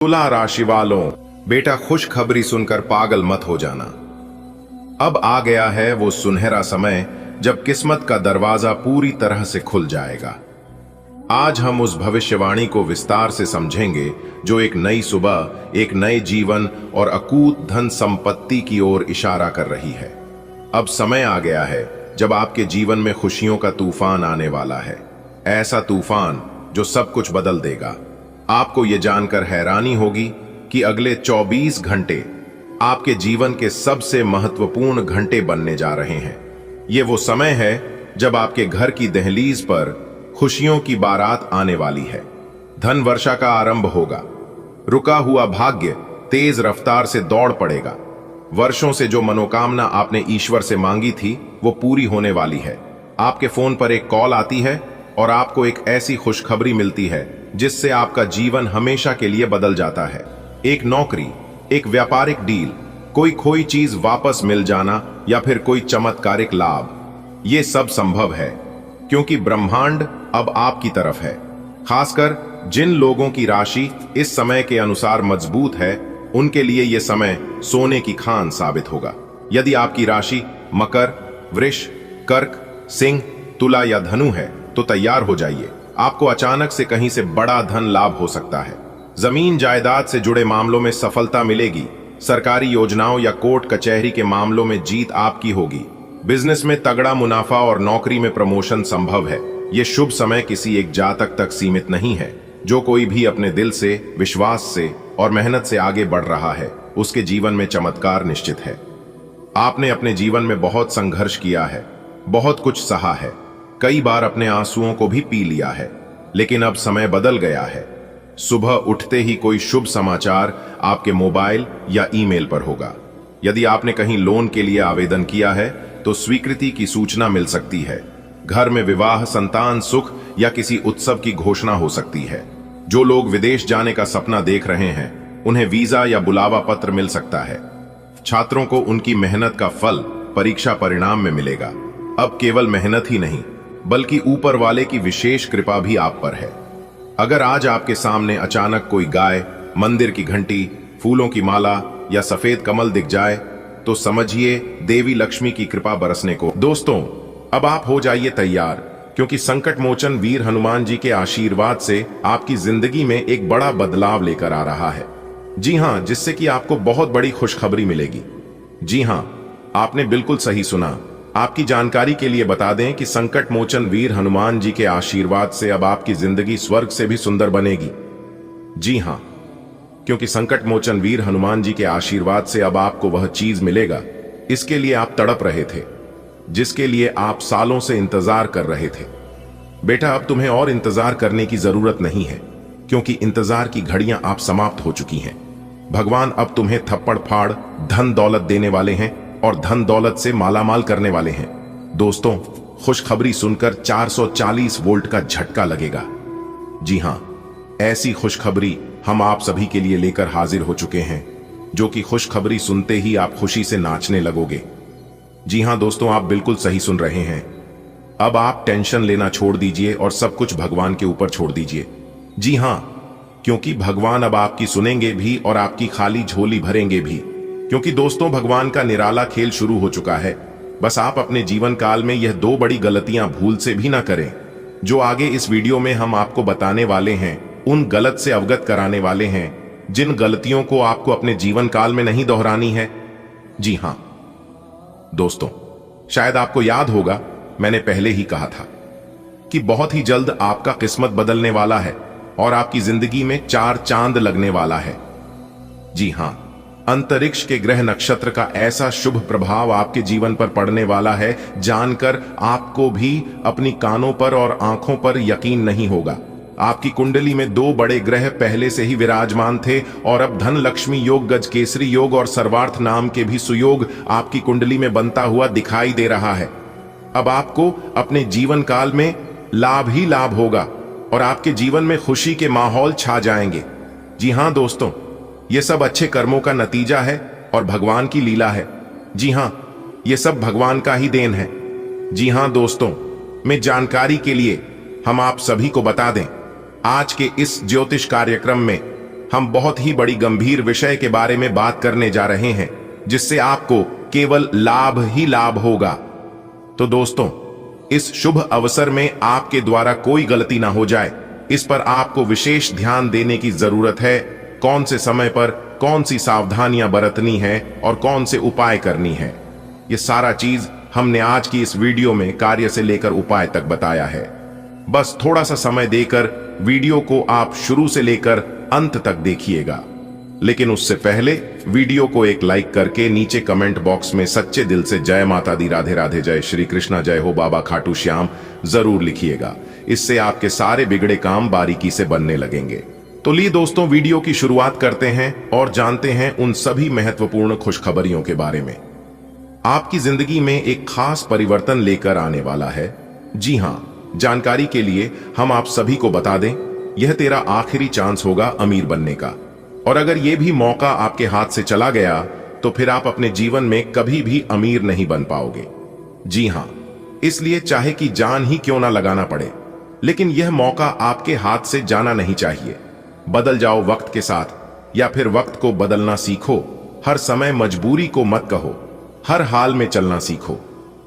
तुला राशि वालों, बेटा खुशखबरी सुनकर पागल मत हो जाना। अब आ गया है वो सुनहरा समय जब किस्मत का दरवाजा पूरी तरह से खुल जाएगा। आज हम उस भविष्यवाणी को विस्तार से समझेंगे जो एक नई सुबह, एक नए जीवन और अकूत धन संपत्ति की ओर इशारा कर रही है। अब समय आ गया है जब आपके जीवन में खुशियों का तूफान आने वाला है, ऐसा तूफान जो सब कुछ बदल देगा। आपको ये जानकर हैरानी होगी कि अगले 24 घंटे आपके जीवन के सबसे महत्वपूर्ण घंटे बनने जा रहे हैं। ये वो समय है जब आपके घर की दहलीज पर खुशियों की बारात आने वाली है। धन वर्षा का आरंभ होगा। रुका हुआ भाग्य तेज रफ्तार से दौड़ पड़ेगा। वर्षों से जो मनोकामना आपने ईश्वर से मांगी थी वो पूरी होने वाली है। आपके फोन पर एक कॉल आती है और आपको एक ऐसी खुशखबरी मिलती है जिससे आपका जीवन हमेशा के लिए बदल जाता है। एक नौकरी, एक व्यापारिक डील, कोई खोई चीज वापस मिल जाना या फिर कोई चमत्कारिक लाभ, ये सब संभव है क्योंकि ब्रह्मांड अब आपकी तरफ है। खासकर जिन लोगों की राशि इस समय के अनुसार मजबूत है, उनके लिए यह समय सोने की खान साबित होगा। यदि आपकी राशि मकर, वृष, कर्क, सिंह, तुला या धनु है तो तैयार हो जाइए। आपको अचानक से कहीं से बड़ा धन लाभ हो सकता है। जमीन जायदाद से जुड़े मामलों में सफलता मिलेगी। सरकारी योजनाओं या कोर्ट कचहरी के मामलों में जीत आपकी होगी। बिजनेस में तगड़ा मुनाफा और नौकरी में प्रमोशन संभव है। यह शुभ समय किसी एक जातक तक सीमित नहीं है। जो कोई भी अपने दिल से, विश्वास से और मेहनत से आगे बढ़ रहा है, उसके जीवन में चमत्कार निश्चित है। आपने अपने जीवन में बहुत संघर्ष किया है, बहुत कुछ सहा है, कई बार अपने आंसुओं को भी पी लिया है, लेकिन अब समय बदल गया है। सुबह उठते ही कोई शुभ समाचार आपके मोबाइल या ईमेल पर होगा। यदि आपने कहीं लोन के लिए आवेदन किया है तो स्वीकृति की सूचना मिल सकती है। घर में विवाह, संतान सुख या किसी उत्सव की घोषणा हो सकती है। जो लोग विदेश जाने का सपना देख रहे हैं, उन्हें वीजा या बुलावा पत्र मिल सकता है। छात्रों को उनकी मेहनत का फल परीक्षा परिणाम में मिलेगा। अब केवल मेहनत ही नहीं बल्कि ऊपर वाले की विशेष कृपा भी आप पर है। अगर आज आपके सामने अचानक कोई गाय, मंदिर की घंटी, फूलों की माला या सफेद कमल दिख जाए तो समझिए देवी लक्ष्मी की कृपा बरसने को। दोस्तों, अब आप हो जाइए तैयार, क्योंकि संकट मोचन वीर हनुमान जी के आशीर्वाद से आपकी जिंदगी में एक बड़ा बदलाव लेकर आ रहा है। जी हां, जिससे कि आपको बहुत बड़ी खुशखबरी मिलेगी। जी हां, आपने बिल्कुल सही सुना। आपकी जानकारी के लिए बता दें कि संकट मोचन वीर हनुमान जी के आशीर्वाद से अब आपकी जिंदगी स्वर्ग से भी सुंदर बनेगी। जी हां, क्योंकि संकट मोचन वीर हनुमान जी के आशीर्वाद से अब आपको वह चीज मिलेगा इसके लिए आप तड़प रहे थे, जिसके लिए आप सालों से इंतजार कर रहे थे। बेटा, अब तुम्हें और इंतजार करने की जरूरत नहीं है, क्योंकि इंतजार की घड़ियां आप समाप्त हो चुकी हैं। भगवान अब तुम्हें थप्पड़ फाड़ धन दौलत देने वाले हैं और धन दौलत से मालामाल करने वाले हैं। दोस्तों, खुशखबरी सुनकर 440 वोल्ट का झटका लगेगा। जी हां, ऐसी खुशखबरी हम आप सभी के लिए लेकर हाजिर हो चुके हैं, जो कि खुशखबरी सुनते ही आप खुशी से नाचने लगोगे। जी हां दोस्तों, आप बिल्कुल सही सुन रहे हैं। अब आप टेंशन लेना छोड़ दीजिए और सब कुछ भगवान के ऊपर छोड़ दीजिए। जी हां, क्योंकि भगवान अब आपकी सुनेंगे भी और आपकी खाली झोली भरेंगे भी। क्योंकि दोस्तों, भगवान का निराला खेल शुरू हो चुका है। बस आप अपने जीवन काल में यह 2 बड़ी गलतियां भूल से भी ना करें, जो आगे इस वीडियो में हम आपको बताने वाले हैं। उन गलत से अवगत कराने वाले हैं जिन गलतियों को आपको अपने जीवन काल में नहीं दोहरानी है। जी हां दोस्तों, शायद आपको याद होगा, मैंने पहले ही कहा था कि बहुत ही जल्द आपका किस्मत बदलने वाला है और आपकी जिंदगी में 4 चांद लगने वाला है। जी हां, अंतरिक्ष के ग्रह नक्षत्र का ऐसा शुभ प्रभाव आपके जीवन पर पड़ने वाला है, जानकर आपको भी अपनी कानों पर और आंखों पर यकीन नहीं होगा। आपकी कुंडली में 2 बड़े ग्रह पहले से ही विराजमान थे और अब धन लक्ष्मी योग, गजकेसरी योग और सर्वार्थ नाम के भी सुयोग आपकी कुंडली में बनता हुआ दिखाई दे रहा है। अब आपको अपने जीवन काल में लाभ ही लाभ होगा और आपके जीवन में खुशी के माहौल छा जाएंगे। जी हां दोस्तों, ये सब अच्छे कर्मों का नतीजा है और भगवान की लीला है। जी हां, ये सब भगवान का ही देन है। जी हां दोस्तों, मैं जानकारी के लिए हम आप सभी को बता दें, आज के इस ज्योतिष कार्यक्रम में हम बहुत ही बड़ी गंभीर विषय के बारे में बात करने जा रहे हैं, जिससे आपको केवल लाभ ही लाभ होगा। तो दोस्तों, इस शुभ अवसर में आपके द्वारा कोई गलती ना हो जाए, इस पर आपको विशेष ध्यान देने की जरूरत है। कौन से समय पर कौन सी सावधानियां बरतनी है और कौन से उपाय करनी है, ये सारा चीज हमने आज की इस वीडियो में कार्य से लेकर उपाय तक बताया है। बस थोड़ा सा समय देकर वीडियो को आप शुरू से लेकर अंत तक देखिएगा। लेकिन उससे पहले वीडियो को एक लाइक करके नीचे कमेंट बॉक्स में सच्चे दिल से जय माता दी, राधे राधे, जय श्री कृष्णा, जय हो बाबा खाटू श्याम जरूर लिखिएगा। इससे आपके सारे बिगड़े काम बारीकी से बनने लगेंगे। तो लिए दोस्तों, वीडियो की शुरुआत करते हैं और जानते हैं उन सभी महत्वपूर्ण खुशखबरियों के बारे में। आपकी जिंदगी में एक खास परिवर्तन लेकर आने वाला है। जी हां, जानकारी के लिए हम आप सभी को बता दें, यह तेरा आखिरी चांस होगा अमीर बनने का। और अगर यह भी मौका आपके हाथ से चला गया तो फिर आप अपने जीवन में कभी भी अमीर नहीं बन पाओगे। जी हां, इसलिए चाहे कि जान ही क्यों ना लगाना पड़े, लेकिन यह मौका आपके हाथ से जाना नहीं चाहिए। बदल जाओ वक्त के साथ, या फिर वक्त को बदलना सीखो। हर समय मजबूरी को मत कहो, हर हाल में चलना सीखो।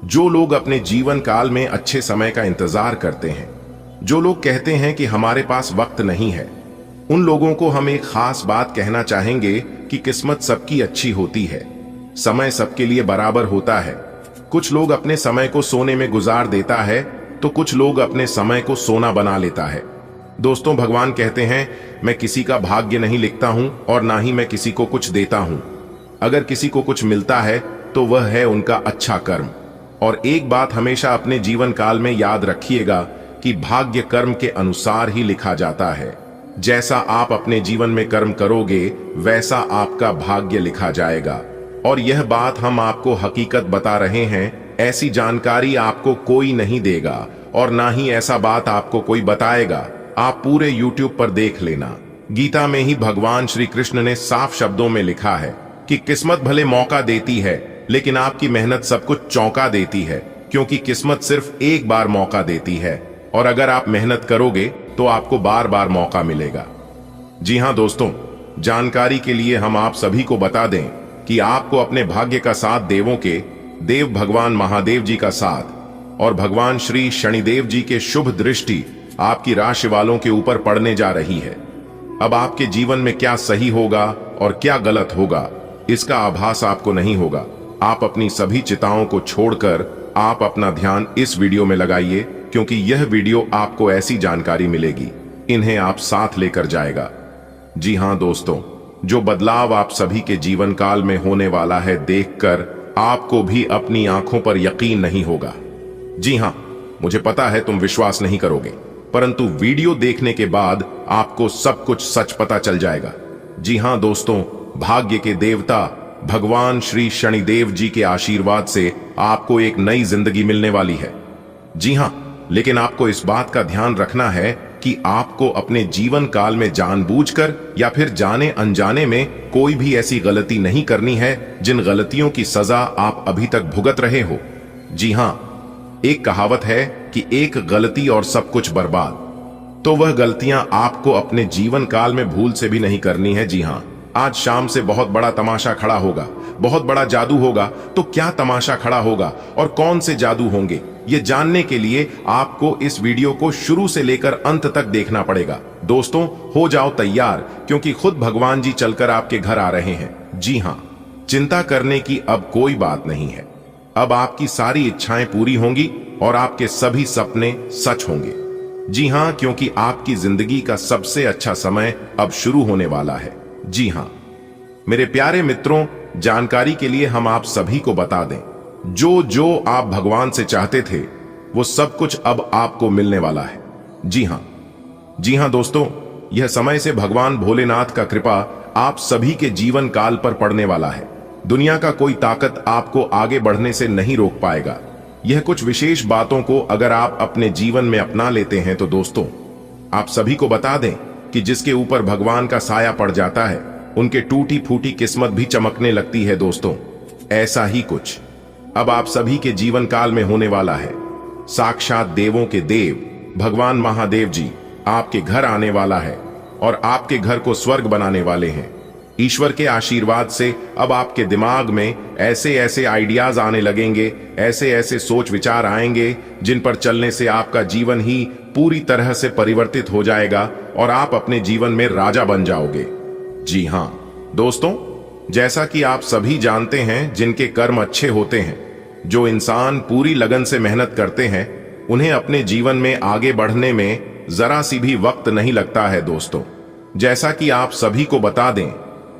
जो लोग अपने जीवन काल में अच्छे समय का इंतजार करते हैं, जो लोग कहते हैं कि हमारे पास वक्त नहीं है, उन लोगों को हम एक खास बात कहना चाहेंगे कि किस्मत सबकी अच्छी होती है। समय सबके लिए बराबर होता है। कुछ लोग अपने समय को सोने में गुजार देता है, तो कुछ लोग अपने समय को सोना बना लेता है। दोस्तों, भगवान कहते हैं, मैं किसी का भाग्य नहीं लिखता हूं और ना ही मैं किसी को कुछ देता हूं। अगर किसी को कुछ मिलता है तो वह है उनका अच्छा कर्म। और एक बात हमेशा अपने जीवन काल में याद रखिएगा कि भाग्य कर्म के अनुसार ही लिखा जाता है। जैसा आप अपने जीवन में कर्म करोगे, वैसा आपका भाग्य लिखा जाएगा। और यह बात हम आपको हकीकत बता रहे हैं। ऐसी जानकारी आपको कोई नहीं देगा और ना ही ऐसा बात आपको कोई बताएगा। आप पूरे YouTube पर देख लेना। गीता में ही भगवान श्री कृष्ण ने साफ शब्दों में लिखा है कि किस्मत भले मौका देती है, लेकिन आपकी मेहनत सब कुछ चौंका देती है, क्योंकि किस्मत सिर्फ एक बार मौका देती है और अगर आप मेहनत करोगे तो आपको बार बार मौका मिलेगा। जी हां दोस्तों, जानकारी के लिए हम आप सभी को बता दें कि आपको अपने भाग्य का साथ देवों के देव भगवान महादेव जी का साथ और भगवान श्री शनिदेव जी के शुभ दृष्टि आपकी राशि वालों के ऊपर पड़ने जा रही है। अब आपके जीवन में क्या सही होगा और क्या गलत होगा, इसका आभास आपको नहीं होगा। आप अपनी सभी चिंताओं को छोड़कर आप अपना ध्यान इस वीडियो में लगाइए, क्योंकि यह वीडियो आपको ऐसी जानकारी मिलेगी, इन्हें आप साथ लेकर जाएगा। जी हां दोस्तों, जो बदलाव आप सभी के जीवन काल में होने वाला है, देखकर आपको भी अपनी आंखों पर यकीन नहीं होगा। जी हां, मुझे पता है तुम विश्वास नहीं करोगे, परंतु वीडियो देखने के बाद आपको सब कुछ सच पता चल जाएगा। जी हां दोस्तों, भाग्य के देवता भगवान श्री शनिदेव जी के आशीर्वाद से आपको एक नई जिंदगी मिलने वाली है। जी हां, लेकिन आपको इस बात का ध्यान रखना है कि आपको अपने जीवन काल में जानबूझकर या फिर जाने अनजाने में कोई भी ऐसी गलती नहीं करनी है जिन गलतियों की सजा आप अभी तक भुगत रहे हो। जी हां, एक कहावत है कि एक गलती और सब कुछ बर्बाद, तो वह गलतियां आपको अपने जीवन काल में भूल से भी नहीं करनी है। जी हां, आज शाम से बहुत बड़ा तमाशा खड़ा होगा, बहुत बड़ा जादू होगा। तो क्या तमाशा खड़ा होगा और कौन से जादू होंगे, ये जानने के लिए आपको इस वीडियो को शुरू से लेकर अंत तक देखना पड़ेगा। दोस्तों, हो जाओ तैयार, क्योंकि खुद भगवान जी चलकर आपके घर आ रहे हैं। जी हां, चिंता करने की अब कोई बात नहीं है। अब आपकी सारी इच्छाएं पूरी होंगी और आपके सभी सपने सच होंगे। जी हां, क्योंकि आपकी जिंदगी का सबसे अच्छा समय अब शुरू होने वाला है। जी हां मेरे प्यारे मित्रों, जानकारी के लिए हम आप सभी को बता दें, जो जो आप भगवान से चाहते थे वो सब कुछ अब आपको मिलने वाला है। जी हां दोस्तों, यह समय से भगवान भोलेनाथ का कृपा आप सभी के जीवन काल पर पड़ने वाला है। दुनिया का कोई ताकत आपको आगे बढ़ने से नहीं रोक पाएगा। यह कुछ विशेष बातों को अगर आप अपने जीवन में अपना लेते हैं तो दोस्तों, आप सभी को बता दें कि जिसके ऊपर भगवान का साया पड़ जाता है, उनके टूटी फूटी किस्मत भी चमकने लगती है। दोस्तों, ऐसा ही कुछ अब आप सभी के जीवन काल में होने वाला है। साक्षात देवों के देव भगवान महादेव जी आपके घर आने वाला है और आपके घर को स्वर्ग बनाने वाले हैं। ईश्वर के आशीर्वाद से अब आपके दिमाग में ऐसे ऐसे आइडियाज आने लगेंगे, ऐसे ऐसे सोच विचार आएंगे जिन पर चलने से आपका जीवन ही पूरी तरह से परिवर्तित हो जाएगा और आप अपने जीवन में राजा बन जाओगे। जी हां दोस्तों, जैसा कि आप सभी जानते हैं, जिनके कर्म अच्छे होते हैं, जो इंसान पूरी लगन से मेहनत करते हैं, उन्हें अपने जीवन में आगे बढ़ने में जरा सी भी वक्त नहीं लगता है। दोस्तों, जैसा कि आप सभी को बता दें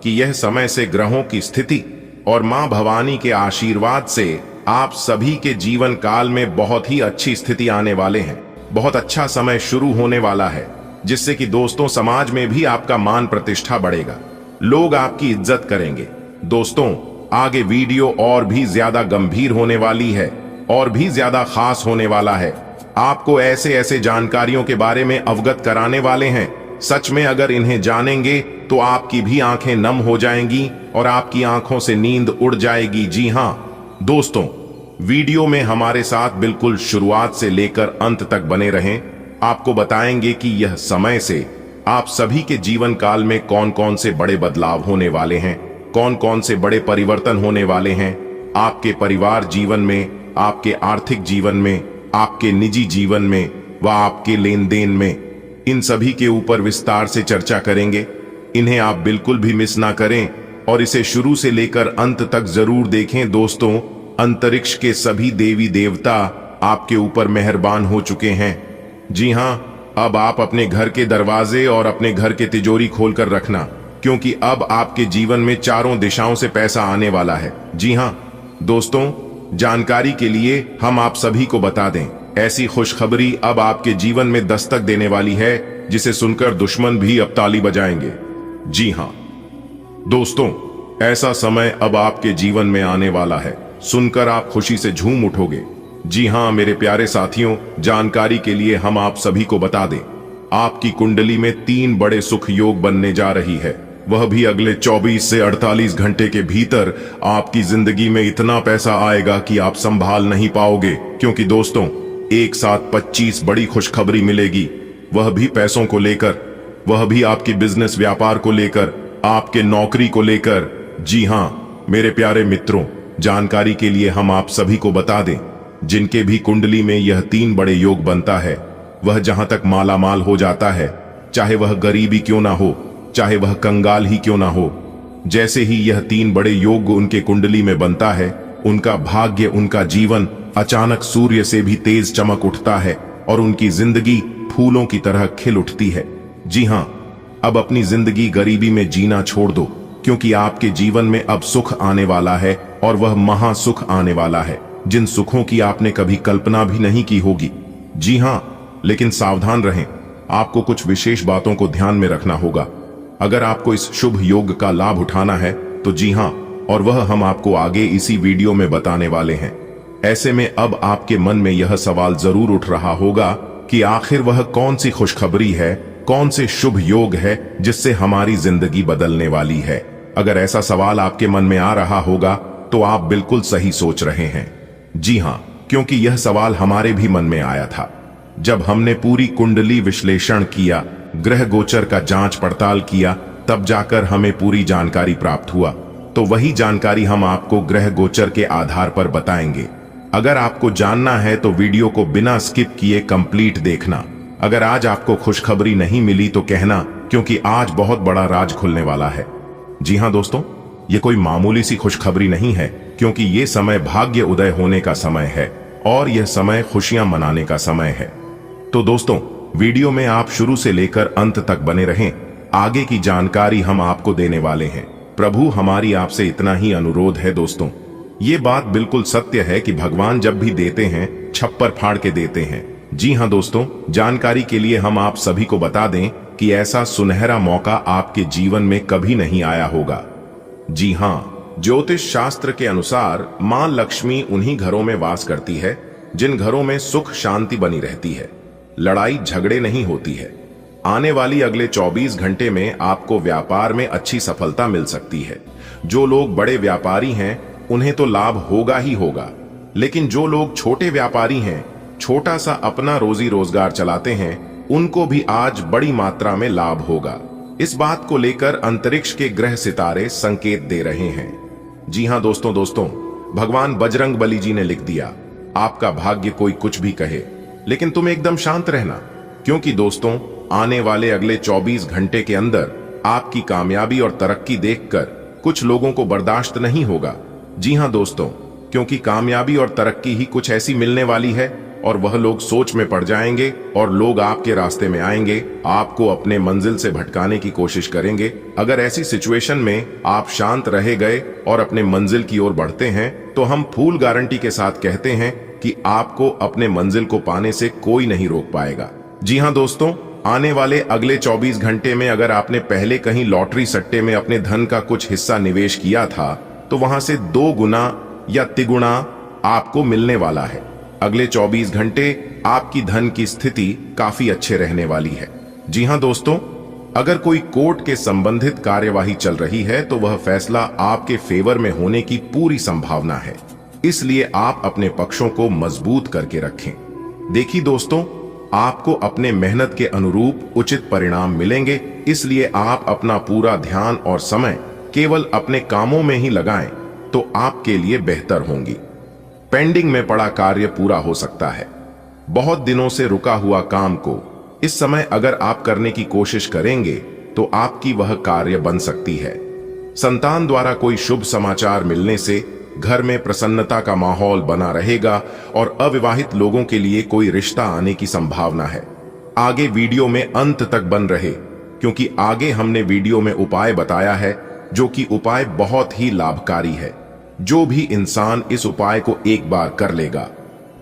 कि यह समय से ग्रहों की स्थिति और मां भवानी के आशीर्वाद से आप सभी के जीवन काल में बहुत ही अच्छी स्थिति आने वाले हैं। बहुत अच्छा समय शुरू होने वाला है, जिससे कि दोस्तों समाज में भी आपका मान प्रतिष्ठा बढ़ेगा, लोग आपकी इज्जत करेंगे। दोस्तों, आगे वीडियो और भी ज्यादा गंभीर होने वाली है और भी ज्यादा खास होने वाला है। आपको ऐसे ऐसे जानकारियों के बारे में अवगत कराने वाले हैं, सच में अगर इन्हें जानेंगे तो आपकी भी आंखें नम हो जाएंगी और आपकी आंखों से नींद उड़ जाएगी। जी हां दोस्तों, वीडियो में हमारे साथ बिल्कुल शुरुआत से लेकर अंत तक बने रहें। आपको बताएंगे कि यह समय से आप सभी के जीवन काल में कौन कौन से बड़े बदलाव होने वाले हैं, कौन कौन से बड़े परिवर्तन होने वाले हैं आपके परिवार जीवन में, आपके आर्थिक जीवन में, आपके निजी जीवन में व आपके लेन देन में। इन सभी के ऊपर विस्तार से चर्चा करेंगे। इन्हें आप बिल्कुल भी मिस ना करें और इसे शुरू से लेकर अंत तक जरूर देखें। दोस्तों, अंतरिक्ष के सभी देवी देवता आपके ऊपर मेहरबान हो चुके हैं। जी हां, अब आप अपने घर के दरवाजे और अपने घर के तिजोरी खोलकर रखना, क्योंकि अब आपके जीवन में चारों दिशाओं से पैसा आने वाला है। जी हां दोस्तों, जानकारी के लिए हम आप सभी को बता दें, ऐसी खुशखबरी अब आपके जीवन में दस्तक देने वाली है जिसे सुनकर दुश्मन भी अब ताली बजाएंगे। जी हां दोस्तों, ऐसा समय अब आपके जीवन में आने वाला है, सुनकर आप खुशी से झूम उठोगे। जी हां मेरे प्यारे साथियों, जानकारी के लिए हम आप सभी को बता दें, आपकी कुंडली में 3 बड़े सुख योग बनने जा रही है, वह भी अगले 24 से 48 घंटे के भीतर। आपकी जिंदगी में इतना पैसा आएगा कि आप संभाल नहीं पाओगे, क्योंकि दोस्तों एक साथ 25 बड़ी खुशखबरी मिलेगी, वह भी पैसों को लेकर, वह भी आपकी बिजनेस व्यापार को लेकर, आपके नौकरी को लेकर। जी हां मेरे प्यारे मित्रों, जानकारी के लिए हम आप सभी को बता दें, जिनके भी कुंडली में यह 3 बड़े योग बनता है, वह जहां तक माला माल हो जाता है, चाहे वह गरीबी क्यों ना हो, चाहे वह कंगाल ही क्यों ना हो। जैसे ही यह 3 बड़े योग उनके कुंडली में बनता है, उनका भाग्य, उनका जीवन अचानक सूर्य से भी तेज चमक उठता है और उनकी जिंदगी फूलों की तरह खिल उठती है। जी हां, अब अपनी जिंदगी गरीबी में जीना छोड़ दो, क्योंकि आपके जीवन में अब सुख आने वाला है और वह महासुख आने वाला है, जिन सुखों की आपने कभी कल्पना भी नहीं की होगी। जी हां, लेकिन सावधान रहें, आपको कुछ विशेष बातों को ध्यान में रखना होगा अगर आपको इस शुभ योग का लाभ उठाना है तो। जी हां, और वह हम आपको आगे इसी वीडियो में बताने वाले हैं। ऐसे में अब आपके मन में यह सवाल जरूर उठ रहा होगा कि आखिर वह कौन सी खुशखबरी है, कौन से शुभ योग है जिससे हमारी जिंदगी बदलने वाली है। अगर ऐसा सवाल आपके मन में आ रहा होगा तो आप बिल्कुल सही सोच रहे हैं। जी हां, क्योंकि यह सवाल हमारे भी मन में आया था जब हमने पूरी कुंडली विश्लेषण किया, ग्रह गोचर का जांच पड़ताल किया, तब जाकर हमें पूरी जानकारी प्राप्त हुआ। तो वही जानकारी हम आपको ग्रह गोचर के आधार पर बताएंगे। अगर आपको जानना है तो वीडियो को बिना स्किप किए कंप्लीट देखना। अगर आज आपको खुशखबरी नहीं मिली तो कहना, क्योंकि आज बहुत बड़ा राज खुलने वाला है। जी हां दोस्तों, ये कोई मामूली सी खुशखबरी नहीं है, क्योंकि ये समय भाग्य उदय होने का समय है और यह समय खुशियां मनाने का समय है। तो दोस्तों, वीडियो में आप शुरू से लेकर अंत तक बने रहें। आगे की जानकारी हम आपको देने वाले हैं। प्रभु हमारी आपसे इतना ही अनुरोध है दोस्तों, ये बात बिल्कुल सत्य है कि भगवान जब भी देते हैं छप्पर फाड़ के देते हैं। जी हां दोस्तों, जानकारी के लिए हम आप सभी को बता दें कि ऐसा सुनहरा मौका आपके जीवन में कभी नहीं आया होगा। जी हां, ज्योतिष शास्त्र के अनुसार मां लक्ष्मी उन्हीं घरों में वास करती है जिन घरों में सुख शांति बनी रहती है, लड़ाई झगड़े नहीं होती है। आने वाली अगले 24 घंटे में आपको व्यापार में अच्छी सफलता मिल सकती है। जो लोग बड़े व्यापारी हैं उन्हें तो लाभ होगा ही होगा, लेकिन जो लोग छोटे व्यापारी हैं, छोटा सा अपना रोजी रोजगार चलाते हैं, उनको भी आज बड़ी मात्रा में लाभ होगा। इस बात को लेकर अंतरिक्ष के ग्रह सितारे संकेत दे रहे हैं। जी हां दोस्तों, भगवान बजरंग बली जी ने लिख दिया, आपका भाग्य कोई कुछ भी कहे, लेकिन तुम एकदम शांत रहना, क्योंकि दोस्तों आने वाले अगले 24 घंटे के अंदर आपकी कामयाबी और तरक्की देखकर कुछ लोगों को बर्दाश्त नहीं होगा। जी हां दोस्तों, क्योंकि कामयाबी और तरक्की ही कुछ ऐसी मिलने वाली है और वह लोग सोच में पड़ जाएंगे और लोग आपके रास्ते में आएंगे, आपको अपने मंजिल से भटकाने की कोशिश करेंगे। अगर ऐसी सिचुएशन में आप शांत रहे गए और अपने मंजिल की ओर बढ़ते हैं तो हम फुल गारंटी के साथ कहते हैं कि आपको अपने मंजिल को पाने से कोई नहीं रोक पाएगा। जी हां दोस्तों, आने वाले अगले 24 घंटे में अगर आपने पहले कहीं लॉटरी सट्टे में अपने धन का कुछ हिस्सा निवेश किया था तो वहां से 2 गुना या तिगुना आपको मिलने वाला है। अगले 24 घंटे आपकी धन की स्थिति काफी अच्छे रहने वाली है। जी हां दोस्तों, अगर कोई कोर्ट के संबंधित कार्यवाही चल रही है तो वह फैसला आपके फेवर में होने की पूरी संभावना है, इसलिए आप अपने पक्षों को मजबूत करके रखें। देखिए दोस्तों, आपको अपने मेहनत के अनुरूप उचित परिणाम मिलेंगे, इसलिए आप अपना पूरा ध्यान और समय केवल अपने कामों में ही लगाएं तो आपके लिए बेहतर होंगी। पेंडिंग में पड़ा कार्य पूरा हो सकता है। बहुत दिनों से रुका हुआ काम को इस समय अगर आप करने की कोशिश करेंगे तो आपकी वह कार्य बन सकती है। संतान द्वारा कोई शुभ समाचार मिलने से घर में प्रसन्नता का माहौल बना रहेगा और अविवाहित लोगों के लिए कोई रिश्ता आने की संभावना है। आगे वीडियो में अंत तक बन रहे, क्योंकि आगे हमने वीडियो में उपाय बताया है जो कि उपाय बहुत ही लाभकारी है। जो भी इंसान इस उपाय को एक बार कर लेगा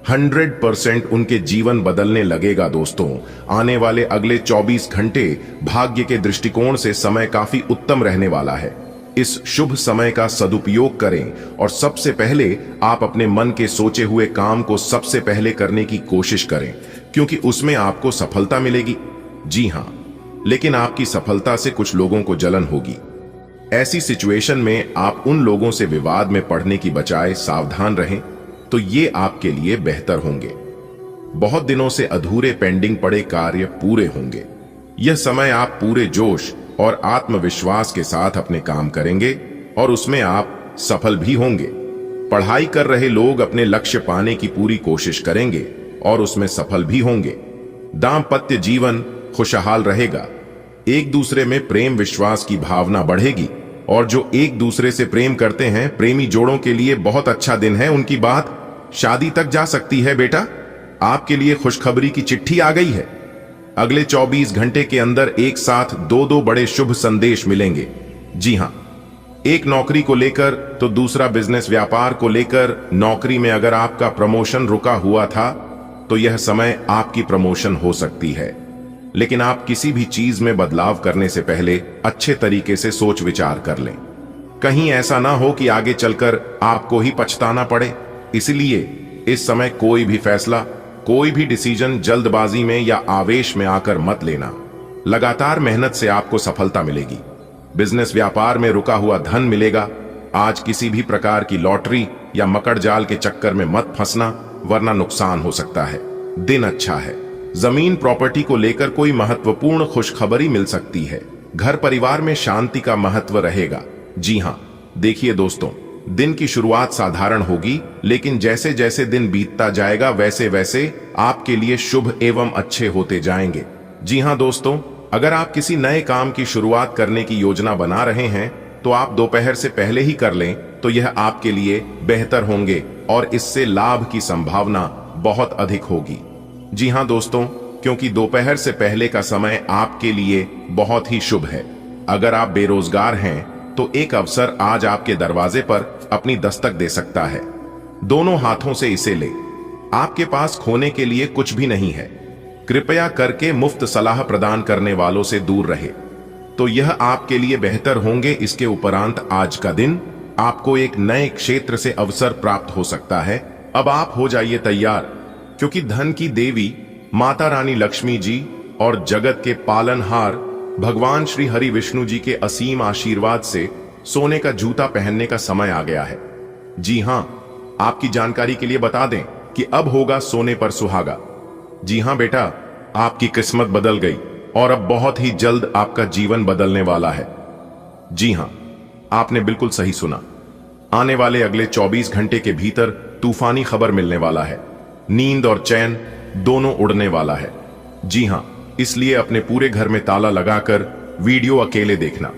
100% उनके जीवन बदलने लगेगा। दोस्तों, आने वाले अगले 24 घंटे भाग्य के दृष्टिकोण से समय काफी उत्तम रहने वाला है। इस शुभ समय का सदुपयोग करें और सबसे पहले आप अपने मन के सोचे हुए काम को सबसे पहले करने की कोशिश करें, क्योंकि उसमें आपको सफलता मिलेगी। जी हां, लेकिन आपकी सफलता से कुछ लोगों को जलन होगी। ऐसी सिचुएशन में आप उन लोगों से विवाद में पड़ने की बजाय सावधान रहें तो ये आपके लिए बेहतर होंगे। बहुत दिनों से अधूरे पेंडिंग पड़े कार्य पूरे होंगे। यह समय आप पूरे जोश और आत्मविश्वास के साथ अपने काम करेंगे और उसमें आप सफल भी होंगे। पढ़ाई कर रहे लोग अपने लक्ष्य पाने की पूरी कोशिश करेंगे और उसमें सफल भी होंगे। दाम्पत्य जीवन खुशहाल रहेगा। एक दूसरे में प्रेम विश्वास की भावना बढ़ेगी और जो एक दूसरे से प्रेम करते हैं, प्रेमी जोड़ों के लिए बहुत अच्छा दिन है। उनकी बात शादी तक जा सकती है। बेटा, आपके लिए खुशखबरी की चिट्ठी आ गई है। अगले 24 घंटे के अंदर एक साथ 2 बड़े शुभ संदेश मिलेंगे। जी हां, एक नौकरी को लेकर तो दूसरा बिजनेस व्यापार को लेकर। नौकरी में अगर आपका प्रमोशन रुका हुआ था तो यह समय आपकी प्रमोशन हो सकती है, लेकिन आप किसी भी चीज में बदलाव करने से पहले अच्छे तरीके से सोच विचार कर लें। कहीं ऐसा ना हो कि आगे चलकर आपको ही पछताना पड़े। इसलिए इस समय कोई भी फैसला, कोई भी डिसीजन जल्दबाजी में या आवेश में आकर मत लेना। लगातार मेहनत से आपको सफलता मिलेगी। बिजनेस व्यापार में रुका हुआ धन मिलेगा। आज किसी भी प्रकार की लॉटरी या मकड़ जाल के चक्कर में मत फंसना, वरना नुकसान हो सकता है। दिन अच्छा है। जमीन प्रॉपर्टी को लेकर कोई महत्वपूर्ण खुशखबरी मिल सकती है। घर परिवार में शांति का महत्व रहेगा। जी हां, देखिए दोस्तों, दिन की शुरुआत साधारण होगी, लेकिन जैसे जैसे दिन बीतता जाएगा वैसे वैसे आपके लिए शुभ एवं अच्छे होते जाएंगे। जी हां दोस्तों, अगर आप किसी नए काम की शुरुआत करने की योजना बना रहे हैं तो आप दोपहर से पहले ही कर लें तो यह आपके लिए बेहतर होंगे और इससे लाभ की संभावना बहुत अधिक होगी। जी हां दोस्तों, क्योंकि दोपहर से पहले का समय आपके लिए बहुत ही शुभ है। अगर आप बेरोजगार हैं तो एक अवसर आज आपके दरवाजे पर अपनी दस्तक दे सकता है। दोनों हाथों से इसे ले। आपके पास खोने के लिए कुछ भी नहीं है। कृपया करके मुफ्त सलाह प्रदान करने वालों से दूर रहे तो यह आपके लिए बेहतर होंगे। इसके उपरांत आज का दिन आपको एक नए क्षेत्र से अवसर प्राप्त हो सकता है। अब आप हो जाइए तैयार, क्योंकि धन की देवी माता रानी लक्ष्मी जी और जगत के पालनहार भगवान श्री हरि विष्णु जी के असीम आशीर्वाद से सोने का जूता पहनने का समय आ गया है। जी हां, आपकी जानकारी के लिए बता दें कि अब होगा सोने पर सुहागा। जी हां बेटा, आपकी किस्मत बदल गई। और अब बहुत ही जल्द आपका जीवन बदलने वाला है। जी हां, आपने बिल्कुल सही सुना। आने वाले अगले 24 घंटे के भीतर तूफानी खबर मिलने वाला है। नींद और चैन दोनों उड़ने वाला है। जी हां, इसलिए अपने पूरे घर में ताला लगाकर वीडियो अकेले देखना,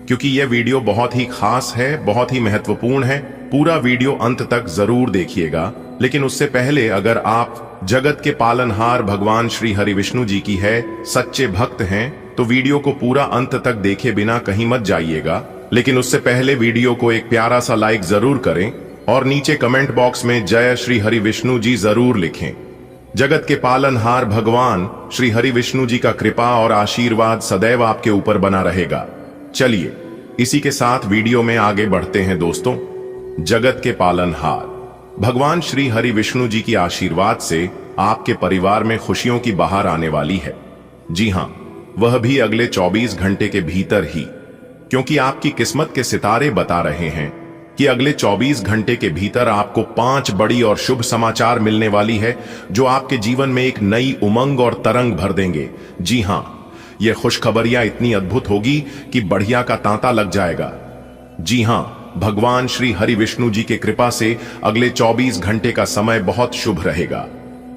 क्योंकि यह वीडियो बहुत ही खास है, बहुत ही महत्वपूर्ण है। पूरा वीडियो अंत तक जरूर देखिएगा। लेकिन उससे पहले अगर आप जगत के पालनहार भगवान श्री हरि विष्णु जी की है सच्चे भक्त हैं, तो वीडियो को पूरा अंत तक देखे बिना कहीं मत जाइएगा। लेकिन उससे पहले वीडियो को एक प्यारा सा लाइक जरूर करें और नीचे कमेंट बॉक्स में जय श्री हरि विष्णु जी जरूर लिखें। जगत के पालनहार भगवान श्री हरि विष्णु जी का कृपा और आशीर्वाद सदैव आपके ऊपर बना रहेगा। चलिए इसी के साथ वीडियो में आगे बढ़ते हैं दोस्तों। जगत के पालनहार भगवान श्री हरि विष्णु जी की आशीर्वाद से आपके परिवार में खुशियों की बहार आने वाली है। जी हां, वह भी अगले 24 घंटे के भीतर ही, क्योंकि आपकी किस्मत के सितारे बता रहे हैं कि अगले 24 घंटे के भीतर आपको 5 बड़ी और शुभ समाचार मिलने वाली है, जो आपके जीवन में एक नई उमंग और तरंग भर देंगे। जी हां, यह खुशखबरियां इतनी अद्भुत होगी कि बढ़िया का तांता लग जाएगा। जी हां, भगवान श्री हरि विष्णु जी के कृपा से अगले 24 घंटे का समय बहुत शुभ रहेगा।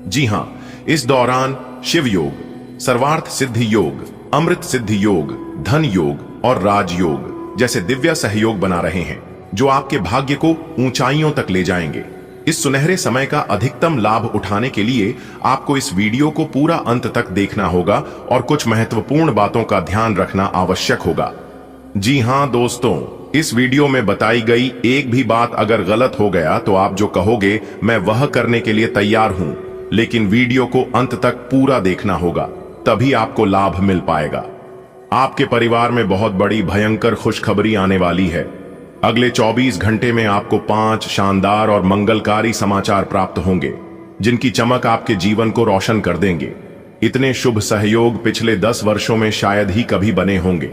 जी हां, इस दौरान शिव योग, सर्वार्थ सिद्धि योग, अमृत सिद्धि योग, धन योग और राजयोग जैसे दिव्य सहयोग बना रहे हैं, जो आपके भाग्य को ऊंचाइयों तक ले जाएंगे। इस सुनहरे समय का अधिकतम लाभ उठाने के लिए आपको इस वीडियो को पूरा अंत तक देखना होगा और कुछ महत्वपूर्ण बातों का ध्यान रखना आवश्यक होगा। जी हां दोस्तों, इस वीडियो में बताई गई एक भी बात अगर गलत हो गया तो आप जो कहोगे मैं वह करने के लिए तैयार हूं, लेकिन वीडियो को अंत तक पूरा देखना होगा, तभी आपको लाभ मिल पाएगा। आपके परिवार में बहुत बड़ी भयंकर खुशखबरी आने वाली है। अगले 24 घंटे में आपको 5 शानदार और मंगलकारी समाचार प्राप्त होंगे, जिनकी चमक आपके जीवन को रोशन कर देंगे। इतने शुभ सहयोग पिछले 10 वर्षों में शायद ही कभी बने होंगे,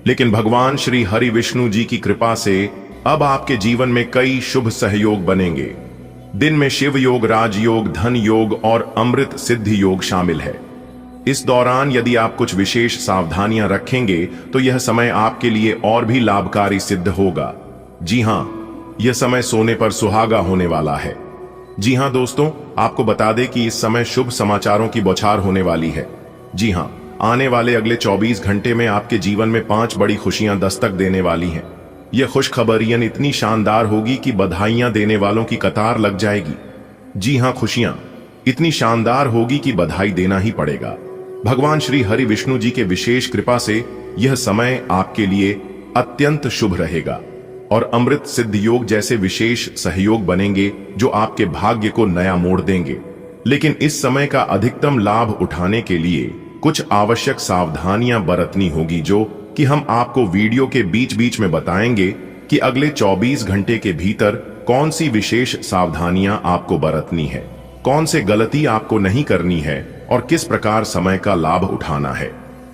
लेकिन भगवान श्री हरि विष्णु जी की कृपा से अब आपके जीवन में कई शुभ सहयोग बनेंगे। दिन में शिव योग, राजयोग, धन योग और अमृत सिद्धि योग शामिल है। इस दौरान यदि आप कुछ विशेष सावधानियां रखेंगे तो यह समय आपके लिए और भी लाभकारी सिद्ध होगा। जी हां, यह समय सोने पर सुहागा होने वाला है। जी हां दोस्तों, आपको बता दें कि इस समय शुभ समाचारों की बौछार होने वाली है। जी हां, आने वाले अगले 24 घंटे में आपके जीवन में 5 बड़ी खुशियां दस्तक देने वाली हैं। यह खुशखबरियां इतनी शानदार होगी कि बधाइयां देने वालों की कतार लग जाएगी। जी हां, खुशियां इतनी शानदार होगी कि बधाई देना ही पड़ेगा। भगवान श्री हरि विष्णु जी के विशेष कृपा से यह समय आपके लिए अत्यंत शुभ रहेगा और अमृत सिद्ध योग जैसे विशेष सहयोग बनेंगे, जो आपके भाग्य को नया मोड़ देंगे। लेकिन इस समय का अधिकतम लाभ उठाने के लिए कुछ आवश्यक सावधानियां बरतनी होगी, जो कि हम आपको वीडियो के बीच बीच में बताएंगे कि अगले 24 घंटे के भीतर कौन सी विशेष सावधानियां आपको बरतनी है, कौन से गलती आपको नहीं करनी है और किस प्रकार समय का लाभ उठाना है।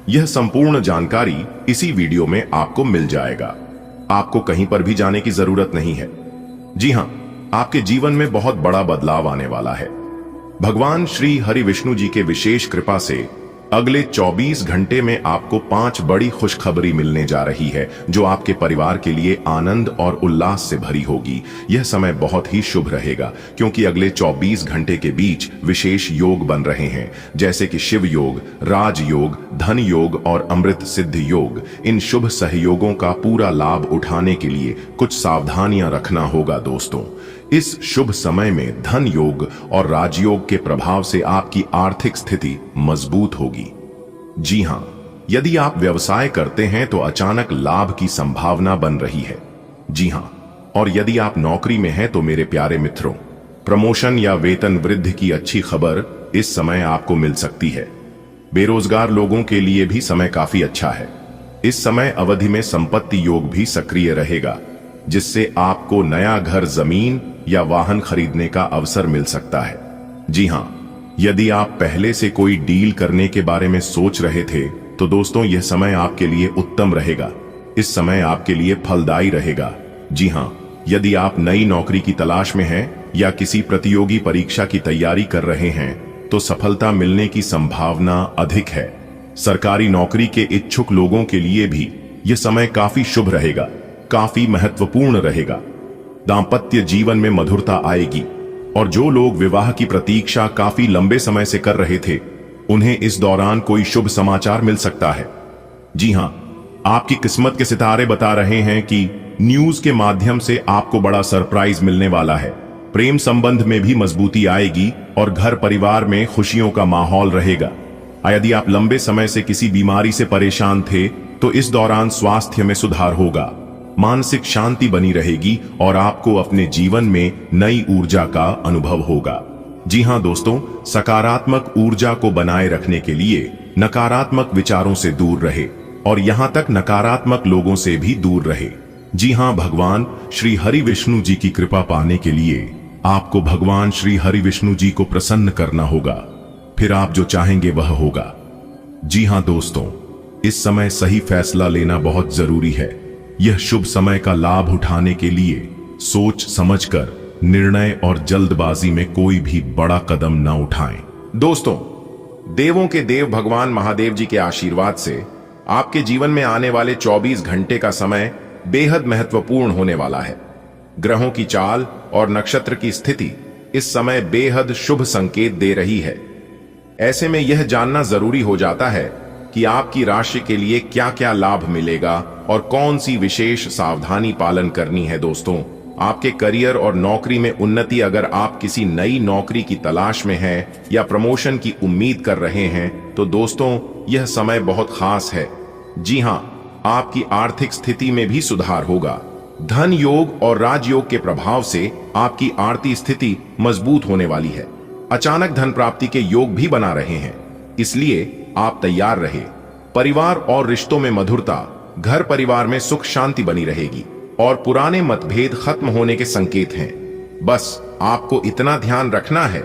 यह संपूर्ण जानकारी इसी वीडियो में आपको मिल जाएगा। आपको कहीं पर भी जाने की जरूरत नहीं है। जी हां, आपके जीवन में बहुत बड़ा बदलाव आने वाला है। भगवान श्री हरि विष्णु जी के विशेष कृपा से अगले 24 घंटे में आपको 5 बड़ी खुशखबरी मिलने जा रही है, जो आपके परिवार के लिए आनंद और उल्लास से भरी होगी। यह समय बहुत ही शुभ रहेगा, क्योंकि अगले 24 घंटे के बीच विशेष योग बन रहे हैं, जैसे कि शिव योग, राजयोग, धन योग और अमृत सिद्ध योग। इन शुभ सहयोगों का पूरा लाभ उठाने के लिए कुछ सावधानियां रखना होगा दोस्तों। इस शुभ समय में धन योग और राजयोग के प्रभाव से आपकी आर्थिक स्थिति मजबूत होगी। जी हां, यदि आप व्यवसाय करते हैं तो अचानक लाभ की संभावना बन रही है। जी हां, और यदि आप नौकरी में हैं तो मेरे प्यारे मित्रों, प्रमोशन या वेतन वृद्धि की अच्छी खबर इस समय आपको मिल सकती है। बेरोजगार लोगों के लिए भी समय काफी अच्छा है। इस समय अवधि में संपत्ति योग भी सक्रिय रहेगा, जिससे आपको नया घर, जमीन या वाहन खरीदने का अवसर मिल सकता है। जी हां, यदि आप पहले से कोई डील करने के बारे में सोच रहे थे तो दोस्तों यह समय आपके लिए उत्तम रहेगा। इस समय आपके लिए फलदायी रहेगा। जी हां, यदि आप नई नौकरी की तलाश में हैं या किसी प्रतियोगी परीक्षा की तैयारी कर रहे हैं तो सफलता मिलने की संभावना अधिक है। सरकारी नौकरी के इच्छुक लोगों के लिए भी यह समय काफी शुभ रहेगा, काफी महत्वपूर्ण रहेगा। दांपत्य जीवन में मधुरता आएगी और जो लोग विवाह की प्रतीक्षा काफी लंबे समय से कर रहे थे, उन्हें इस दौरान कोई शुभ समाचार मिल सकता है। जी हां, आपकी किस्मत के सितारे बता रहे हैं कि न्यूज के माध्यम से आपको बड़ा सरप्राइज मिलने वाला है। प्रेम संबंध में भी मजबूती आएगी और घर परिवार में खुशियों का माहौल रहेगा। यदि आप लंबे समय से किसी बीमारी से परेशान थे तो इस दौरान स्वास्थ्य में सुधार होगा, मानसिक शांति बनी रहेगी और आपको अपने जीवन में नई ऊर्जा का अनुभव होगा। जी हां दोस्तों, सकारात्मक ऊर्जा को बनाए रखने के लिए नकारात्मक विचारों से दूर रहे और यहां तक नकारात्मक लोगों से भी दूर रहे। जी हां, भगवान श्री हरि विष्णु जी की कृपा पाने के लिए आपको भगवान श्री हरि विष्णु जी को प्रसन्न करना होगा, फिर आप जो चाहेंगे वह होगा। जी हां दोस्तों, इस समय सही फैसला लेना बहुत जरूरी है। यह शुभ समय का लाभ उठाने के लिए सोच समझकर निर्णय और जल्दबाजी में कोई भी बड़ा कदम न उठाएं। दोस्तों, देवों के देव भगवान महादेव जी के आशीर्वाद से आपके जीवन में आने वाले 24 घंटे का समय बेहद महत्वपूर्ण होने वाला है। ग्रहों की चाल और नक्षत्र की स्थिति इस समय बेहद शुभ संकेत दे रही है। ऐसे में यह जानना जरूरी हो जाता है कि आपकी राशि के लिए क्या क्या लाभ मिलेगा और कौन सी विशेष सावधानी पालन करनी है। दोस्तों, आपके करियर और नौकरी में उन्नति, अगर आप किसी नई नौकरी की तलाश में हैं या प्रमोशन की उम्मीद कर रहे हैं तो दोस्तों यह समय बहुत खास है। जी हां, आपकी आर्थिक स्थिति में भी सुधार होगा। धन योग और राजयोग के प्रभाव से आपकी आर्थिक स्थिति मजबूत होने वाली है। अचानक धन प्राप्ति के योग भी बना रहे हैं, इसलिए आप तैयार रहे। परिवार और रिश्तों में मधुरता, घर परिवार में सुख शांति बनी रहेगी और पुराने मतभेद खत्म होने के संकेत हैं। बस आपको इतना ध्यान रखना है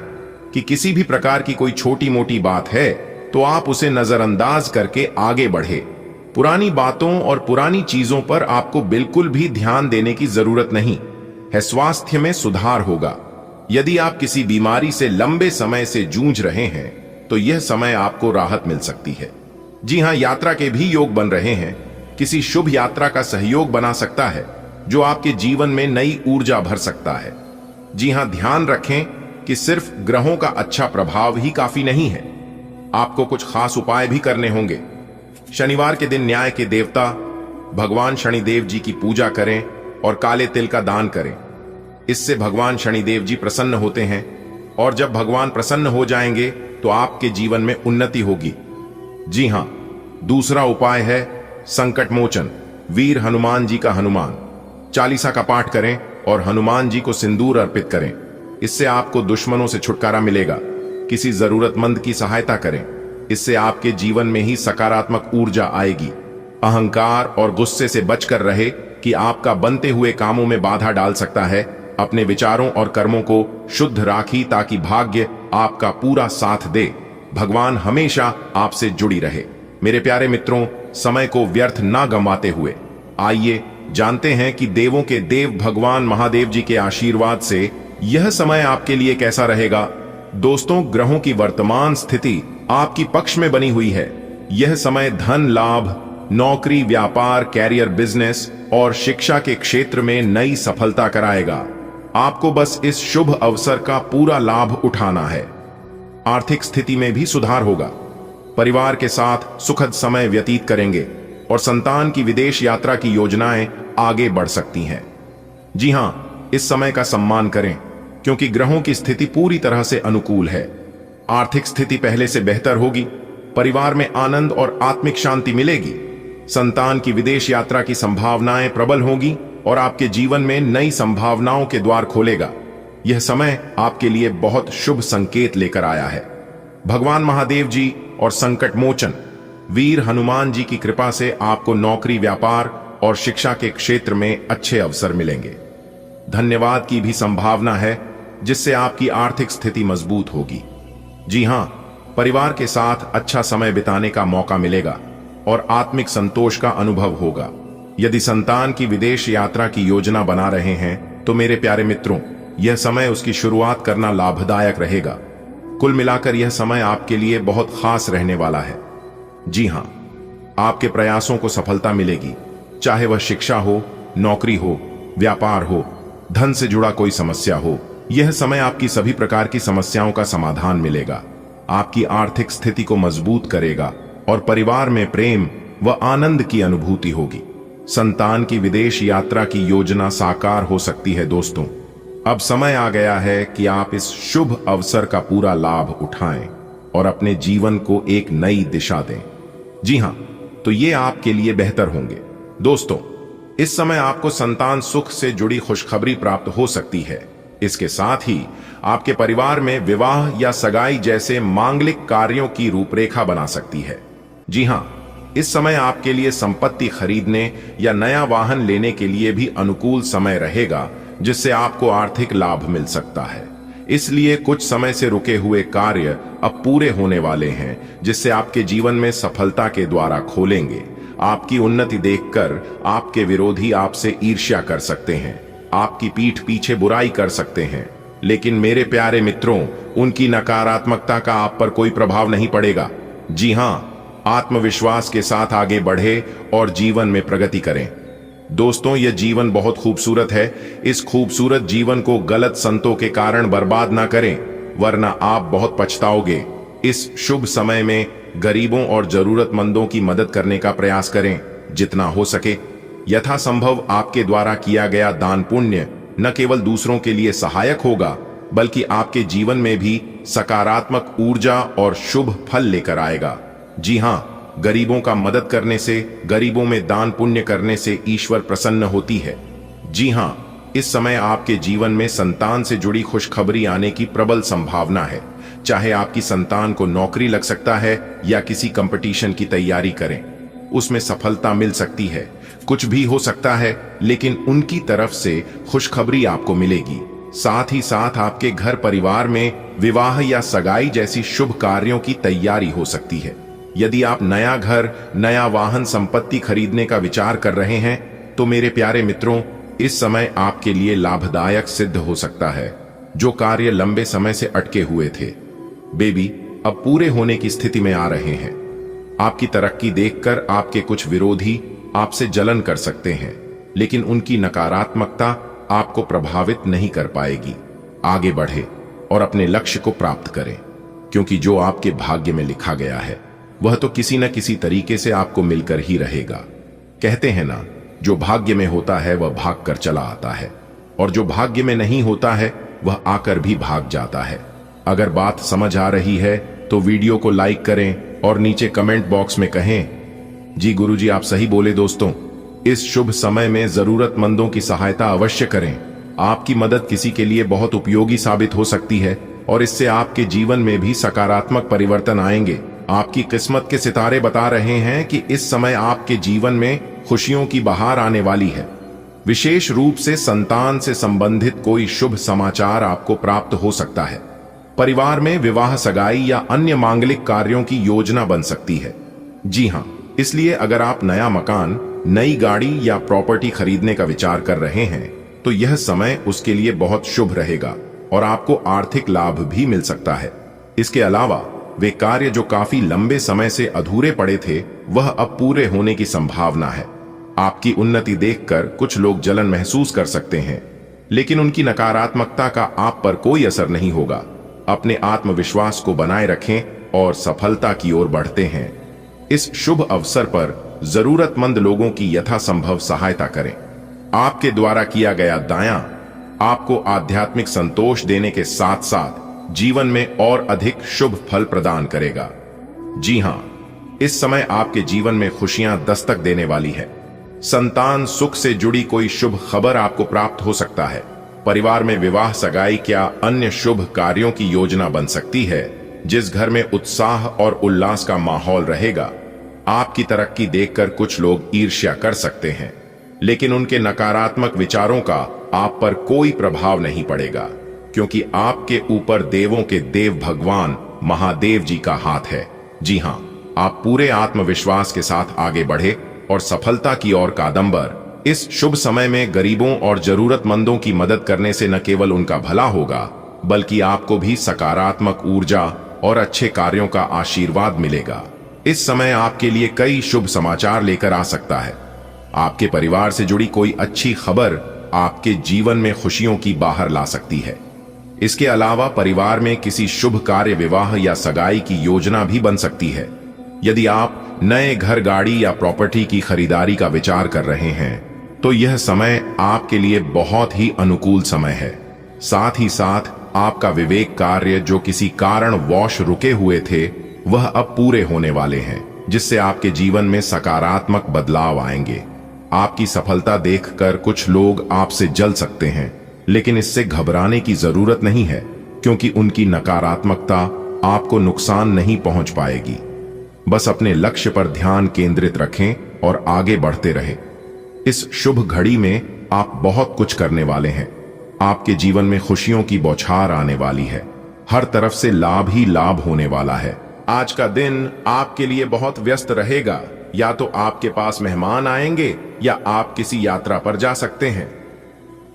कि किसी भी प्रकार की कोई छोटी मोटी बात है तो आप उसे नजरअंदाज करके आगे बढ़े। पुरानी बातों और पुरानी चीजों पर आपको बिल्कुल भी ध्यान देने की जरूरत नहीं है। स्वास्थ्य में सुधार होगा। यदि आप किसी बीमारी से लंबे समय से जूझ रहे हैं तो यह समय आपको राहत मिल सकती है। जी हां, यात्रा के भी योग बन रहे हैं। किसी शुभ यात्रा का सहयोग बना सकता है जो आपके जीवन में नई ऊर्जा भर सकता है। जी हां, ध्यान रखें कि सिर्फ ग्रहों का अच्छा प्रभाव ही काफी नहीं है, आपको कुछ खास उपाय भी करने होंगे। शनिवार के दिन न्याय के देवता भगवान शनिदेव जी की पूजा करें और काले तिल का दान करें। इससे भगवान शनिदेव जी प्रसन्न होते हैं और जब भगवान प्रसन्न हो जाएंगे तो आपके जीवन में उन्नति होगी। जी हां, दूसरा उपाय है संकट मोचन वीर हनुमान जी का हनुमान चालीसा का पाठ करें और हनुमान जी को सिंदूर अर्पित करें। इससे आपको दुश्मनों से छुटकारा मिलेगा। किसी जरूरतमंद की सहायता करें, इससे आपके जीवन में ही सकारात्मक ऊर्जा आएगी। अहंकार और गुस्से से बचकर रहे कि आपका बनते हुए कामों में बाधा डाल सकता है। अपने विचारों और कर्मों को शुद्ध राखी ताकि भाग्य आपका पूरा साथ दे। भगवान हमेशा आपसे जुड़ी रहे। मेरे प्यारे मित्रों, समय को व्यर्थ ना गंवाते हुए आइए जानते हैं कि देवों के देव भगवान महादेव जी के आशीर्वाद से यह समय आपके लिए कैसा रहेगा। दोस्तों, ग्रहों की वर्तमान स्थिति आपकी पक्ष में बनी हुई है। यह समय धन लाभ, नौकरी, व्यापार, कैरियर, बिजनेस और शिक्षा के क्षेत्र में नई सफलता कराएगा। आपको बस इस शुभ अवसर का पूरा लाभ उठाना है। आर्थिक स्थिति में भी सुधार होगा। परिवार के साथ सुखद समय व्यतीत करेंगे और संतान की विदेश यात्रा की योजनाएं आगे बढ़ सकती हैं। जी हां, इस समय का सम्मान करें क्योंकि ग्रहों की स्थिति पूरी तरह से अनुकूल है। आर्थिक स्थिति पहले से बेहतर होगी। परिवार में आनंद और आत्मिक शांति मिलेगी। संतान की विदेश यात्रा की संभावनाएं प्रबल होगी और आपके जीवन में नई संभावनाओं के द्वार खोलेगा। यह समय आपके लिए बहुत शुभ संकेत लेकर आया है। भगवान महादेव जी और संकट मोचन वीर हनुमान जी की कृपा से आपको नौकरी, व्यापार और शिक्षा के क्षेत्र में अच्छे अवसर मिलेंगे। धन्यवाद की भी संभावना है जिससे आपकी आर्थिक स्थिति मजबूत होगी। जी हां, परिवार के साथ अच्छा समय बिताने का मौका मिलेगा और आत्मिक संतोष का अनुभव होगा। यदि संतान की विदेश यात्रा की योजना बना रहे हैं तो मेरे प्यारे मित्रों, यह समय उसकी शुरुआत करना लाभदायक रहेगा। कुल मिलाकर यह समय आपके लिए बहुत खास रहने वाला है। जी हां, आपके प्रयासों को सफलता मिलेगी, चाहे वह शिक्षा हो, नौकरी हो, व्यापार हो, धन से जुड़ा कोई समस्या हो। यह समय आपकी सभी प्रकार की समस्याओं का समाधान मिलेगा, आपकी आर्थिक स्थिति को मजबूत करेगा और परिवार में प्रेम व आनंद की अनुभूति होगी। संतान की विदेश यात्रा की योजना साकार हो सकती है दोस्तों। अब समय आ गया है कि आप इस शुभ अवसर का पूरा लाभ उठाएं और अपने जीवन को एक नई दिशा दें। जी हां, तो ये आपके लिए बेहतर होंगे। दोस्तों, इस समय आपको संतान सुख से जुड़ी खुशखबरी प्राप्त हो सकती है। इसके साथ ही आपके परिवार में विवाह या सगाई जैसे मांगलिक कार्यों की रूपरेखा बना सकती है। जी हां, इस समय आपके लिए संपत्ति खरीदने या नया वाहन लेने के लिए भी अनुकूल समय रहेगा, जिससे आपको आर्थिक लाभ मिल सकता है। इसलिए कुछ समय से रुके हुए कार्य अब पूरे होने वाले हैं, जिससे आपके जीवन में सफलता के द्वारा खोलेंगे। आपकी उन्नति देखकर आपके विरोधी आपसे ईर्ष्या कर सकते हैं, आपकी पीठ पीछे बुराई कर सकते हैं, लेकिन मेरे प्यारे मित्रों, उनकी नकारात्मकता का आप पर कोई प्रभाव नहीं पड़ेगा। जी हां, आत्मविश्वास के साथ आगे बढ़े और जीवन में प्रगति करें। दोस्तों, यह जीवन बहुत खूबसूरत है। इस खूबसूरत जीवन को गलत संतों के कारण बर्बाद ना करें, वरना आप बहुत पछताओगे। इस शुभ समय में गरीबों और जरूरतमंदों की मदद करने का प्रयास करें, जितना हो सके। यथासंभव आपके द्वारा किया गया दान पुण्य न केवल दूसरों के लिए सहायक होगा, बल्कि आपके जीवन में भी सकारात्मक ऊर्जा और शुभ फल लेकर आएगा। जी हां, गरीबों का मदद करने से, गरीबों में दान पुण्य करने से ईश्वर प्रसन्न होती है। जी हां, इस समय आपके जीवन में संतान से जुड़ी खुशखबरी आने की प्रबल संभावना है। चाहे आपकी संतान को नौकरी लग सकता है या किसी कंपटीशन की तैयारी करें, उसमें सफलता मिल सकती है। कुछ भी हो सकता है, लेकिन उनकी तरफ से खुशखबरी आपको मिलेगी। साथ ही साथ आपके घर परिवार में विवाह या सगाई जैसी शुभ कार्यों की तैयारी हो सकती है। यदि आप नया घर, नया वाहन संपत्ति खरीदने का विचार कर रहे हैं, तो मेरे प्यारे मित्रों, इस समय आपके लिए लाभदायक सिद्ध हो सकता है। जो कार्य लंबे समय से अटके हुए थे, बेबी, अब पूरे होने की स्थिति में आ रहे हैं। आपकी तरक्की देखकर आपके कुछ विरोधी आपसे जलन कर सकते हैं, लेकिन उनकी नकारात्मकता आपको प्रभावित नहीं कर पाएगी। आगे बढ़े और अपने लक्ष्य को प्राप्त करें, क्योंकि जो आपके भाग्य में लिखा गया है वह तो किसी न किसी तरीके से आपको मिलकर ही रहेगा। कहते हैं ना, जो भाग्य में होता है वह भाग कर चला आता है, और जो भाग्य में नहीं होता है वह आकर भी भाग जाता है। अगर बात समझ आ रही है तो वीडियो को लाइक करें और नीचे कमेंट बॉक्स में कहें, जी गुरुजी आप सही बोले। दोस्तों, इस शुभ समय में जरूरतमंदों की सहायता अवश्य करें। आपकी मदद किसी के लिए बहुत उपयोगी साबित हो सकती है और इससे आपके जीवन में भी सकारात्मक परिवर्तन आएंगे। आपकी किस्मत के सितारे बता रहे हैं कि इस समय आपके जीवन में खुशियों की बहार आने वाली है। विशेष रूप से संतान से संबंधित कोई शुभ समाचार आपको प्राप्त हो सकता है। परिवार में विवाह, सगाई या अन्य मांगलिक कार्यों की योजना बन सकती है। जी हां, इसलिए अगर आप नया मकान, नई गाड़ी या प्रॉपर्टी खरीदने का विचार कर रहे हैं, तो यह समय उसके लिए बहुत शुभ रहेगा और आपको आर्थिक लाभ भी मिल सकता है। इसके अलावा वे कार्य जो काफी लंबे समय से अधूरे पड़े थे, वह अब पूरे होने की संभावना है। आपकी उन्नति देखकर कुछ लोग जलन महसूस कर सकते हैं, लेकिन उनकी नकारात्मकता का आप पर कोई असर नहीं होगा। अपने आत्मविश्वास को बनाए रखें और सफलता की ओर बढ़ते हैं। इस शुभ अवसर पर जरूरतमंद लोगों की यथासंभव सहायता करें। आपके द्वारा किया गया दाया आपको आध्यात्मिक संतोष देने के साथ साथ जीवन में और अधिक शुभ फल प्रदान करेगा। जी हां, इस समय आपके जीवन में खुशियां दस्तक देने वाली है। संतान सुख से जुड़ी कोई शुभ खबर आपको प्राप्त हो सकता है। परिवार में विवाह, सगाई या अन्य शुभ कार्यों की योजना बन सकती है। जिस घर में उत्साह और उल्लास का माहौल रहेगा, आपकी तरक्की देखकर कुछ लोग ईर्ष्या कर सकते हैं, लेकिन उनके नकारात्मक विचारों का आप पर कोई प्रभाव नहीं पड़ेगा, क्योंकि आपके ऊपर देवों के देव भगवान महादेव जी का हाथ है। जी हां, आप पूरे आत्मविश्वास के साथ आगे बढ़े और सफलता की ओर कदम बढ़े। इस शुभ समय में गरीबों और जरूरतमंदों की मदद करने से न केवल उनका भला होगा, बल्कि आपको भी सकारात्मक ऊर्जा और अच्छे कार्यों का आशीर्वाद मिलेगा। इस समय आपके लिए कई शुभ समाचार लेकर आ सकता है। आपके परिवार से जुड़ी कोई अच्छी खबर आपके जीवन में खुशियों की बाहर ला सकती है। इसके अलावा परिवार में किसी शुभ कार्य, विवाह या सगाई की योजना भी बन सकती है। यदि आप नए घर, गाड़ी या प्रॉपर्टी की खरीदारी का विचार कर रहे हैं तो यह समय आपके लिए बहुत ही अनुकूल समय है। साथ ही साथ आपका विवेक कार्य जो किसी कारणवश रुके हुए थे वह अब पूरे होने वाले हैं, जिससे आपके जीवन में सकारात्मक बदलाव आएंगे। आपकी सफलता देखकर कुछ लोग आपसे जल सकते हैं, लेकिन इससे घबराने की जरूरत नहीं है, क्योंकि उनकी नकारात्मकता आपको नुकसान नहीं पहुंच पाएगी। बस अपने लक्ष्य पर ध्यान केंद्रित रखें और आगे बढ़ते रहें। इस शुभ घड़ी में आप बहुत कुछ करने वाले हैं। आपके जीवन में खुशियों की बौछार आने वाली है। हर तरफ से लाभ ही लाभ होने वाला है। आज का दिन आपके लिए बहुत व्यस्त रहेगा। या तो आपके पास मेहमान आएंगे या आप किसी यात्रा पर जा सकते हैं।